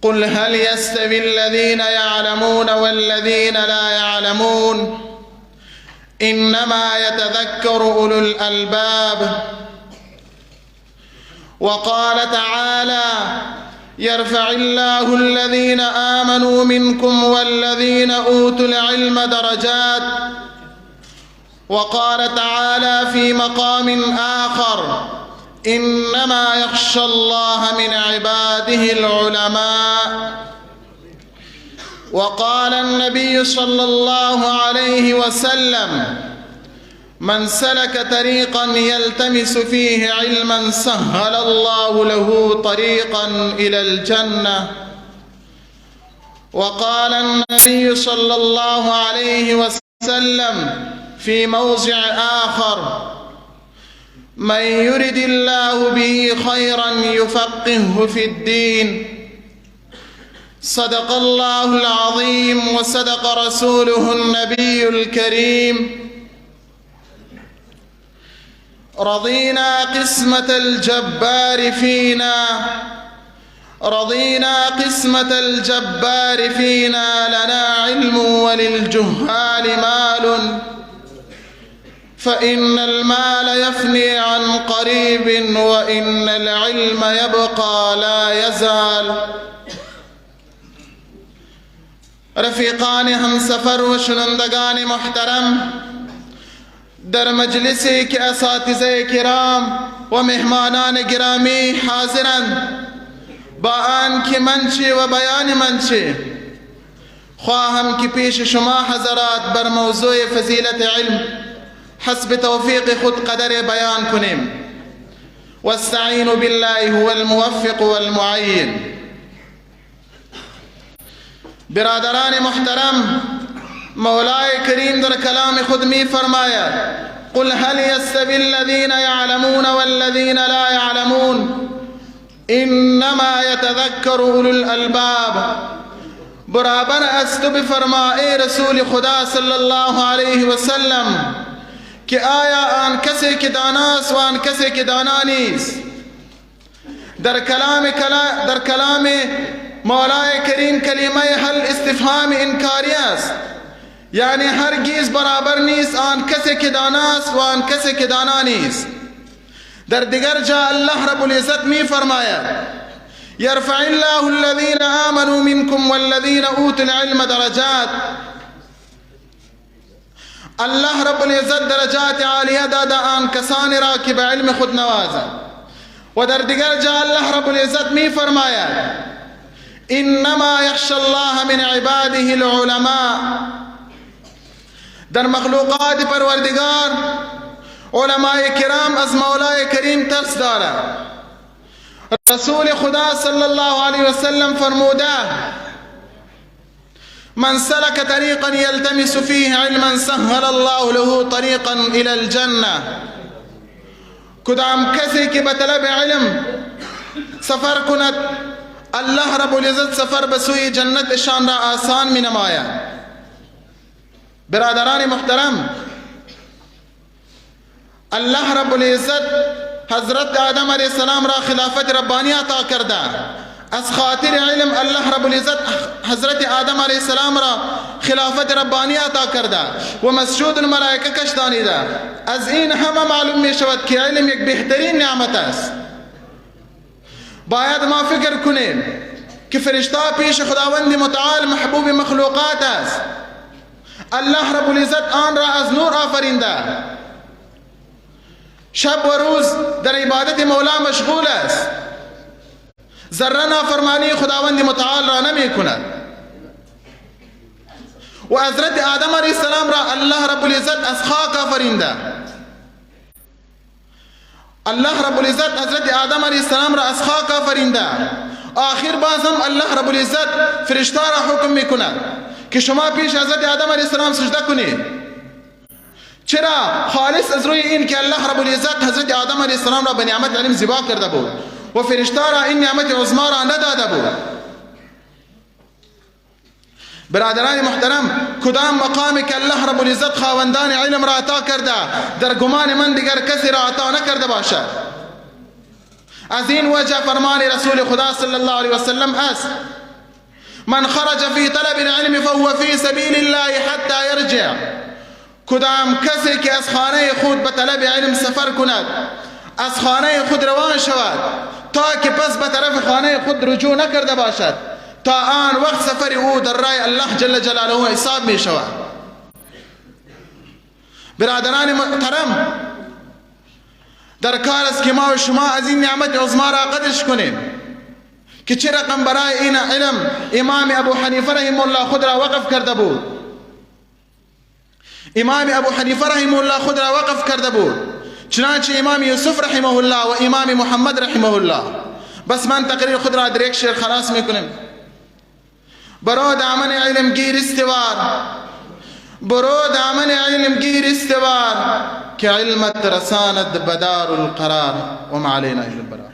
قل هل يستوي الذين يعلمون والذين لا يعلمون إنما يتذكر أولو الألباب. وقال تعالى يرفع الله الذين آمنوا منكم والذين أوتوا العلم درجات. وقال تعالى في مقام آخر إنما يخشى الله من عباده العلماء. وقال النبي صلى الله عليه وسلم من سلك طريقا يلتمس فيه علما سهل الله له طريقا إلى الجنة. وقال النبي صلى الله عليه وسلم في موضع آخر من يرد الله به خيرا يفقهه في الدين. صدق الله العظيم وصدق رسوله النبي الكريم. رضينا قسمة الجبار فينا، رضينا قسمة الجبار فينا، لنا علم وللجهال مال، فإن المال يفني عن قريب وإن العلم يبقى لا يزال. رفیقان ہم سفر و شنندگان محترم، در مجلسی که اساتذه کرام و مهمانان گرامی حاضرند، با آن که منشی و بیان منشی خواهم که پیش شما حضرات بر موضوع فضیلت علم حسب توفیق خود قدر بیان کنیم. واستعینوا بالله هو الموفق والمعین. برادران محترم، مولای کریم در کلام خود می فرماید قل هل يستوي الذين يعلمون والذين لا يعلمون انما يتذكر اولو الالباب. برابر است تو بفرما ای رسول خدا صلی الله علیه و سلم که آیا آن کسی که داناست و آن کسی که دانا نیست؟ در کلام مولای کریم کلمه هل استفهام انکاری است، یعنی هرگز برابر نیست آن کسی که داناست و آن کسی که دانا نیست. در دیگر جا الله رب العزت می فرماید یرفع الله الذین آمنوا منکم والذین اوتوا العلم درجات. الله رب العزت درجات عالیه داده آن کسانی را که به علم خود نوازند. و در دیگر جا الله رب العزت می فرماید انما یخشى الله من عباده العلماء. در مخلوقات پروردگار علماء کرام از مولای کریم ترس دارند. رسول خدا صلی الله علیه وسلم فرموده من سلك طريقا يلتمس فيه علما سهل الله له طريقا الى الجنه. کدام کسی که به طلب علم سفر کند الله رب العزت سفر به سوی جنتشان را آسان می نماید. برادران محترم، الله رب العزت حضرت آدم علیه السلام را خلافت ربانی عطا کرده. از خاطر علم الله رب العزت حضرت آدم علیه السلام را خلافت ربانی عطا کرده و مسجود الملائکه کش دانیده. از این همه معلوم می شود که علم یک بهترین نعمت است. باید ما فکر کنیم که فرشته پیش خداوند متعال محبوب مخلوقات است. الله رب العزت آن را از نور آفرینده. شب و روز در عبادت مولا مشغول است. ذره نافرمانی خداوند متعال را نمی کند. و حضرت آدم علیه السلام را الله رب العزت از خاک آفرینده. الله رب العزت حضرت آدم علیه السلام را از خاک آفرینده. آخر باز هم الله رب العزت فرشته را حکم می کند که شما پیش حضرت آدم علیه السلام سجده کنید. چرا؟ خالص از روی این که الله رب العزت حضرت آدم علیه السلام را به نعمت علم زیبا کرده بود و فرشته را این نعمت عظما را نداده بود. برادران محترم، کدام مقامی که الله رب العزت خواندان علم را عطا کرده در گمان من دیگر کسی را عطا نکرده باشد. از این وجه فرمان رسول خدا صلی الله علیه وسلم است من خرج في طلب العلم فهو في سبيل الله حتى يرجع. کدام کسی که از خانه خود به طلب علم سفر کند، از خانه خود روان شود تا که پس به طرف خانه خود رجوع نکرده باشد، تا آن وقت سفر او در راه الله جل جلاله حساب می شود. برادران محترم، در کار است که ما و شما از این نعمت عظما را قدرش کنیم که چه رقم برای این علم امام ابو حنیفه رحمه الله خود را وقف کرده بود. امام ابو حنیفه رحمه الله خود را وقف کرده بود، چنانچه امام یوسف رحمه الله و امام محمد رحمه الله. بس من تقریر خود را در یک شعر خلاص میکنم. برو دامن علم گیر استوار، برو دامن علم گیر استوار، که علمت رساند بدار القرار وما علينا الا البلاغ.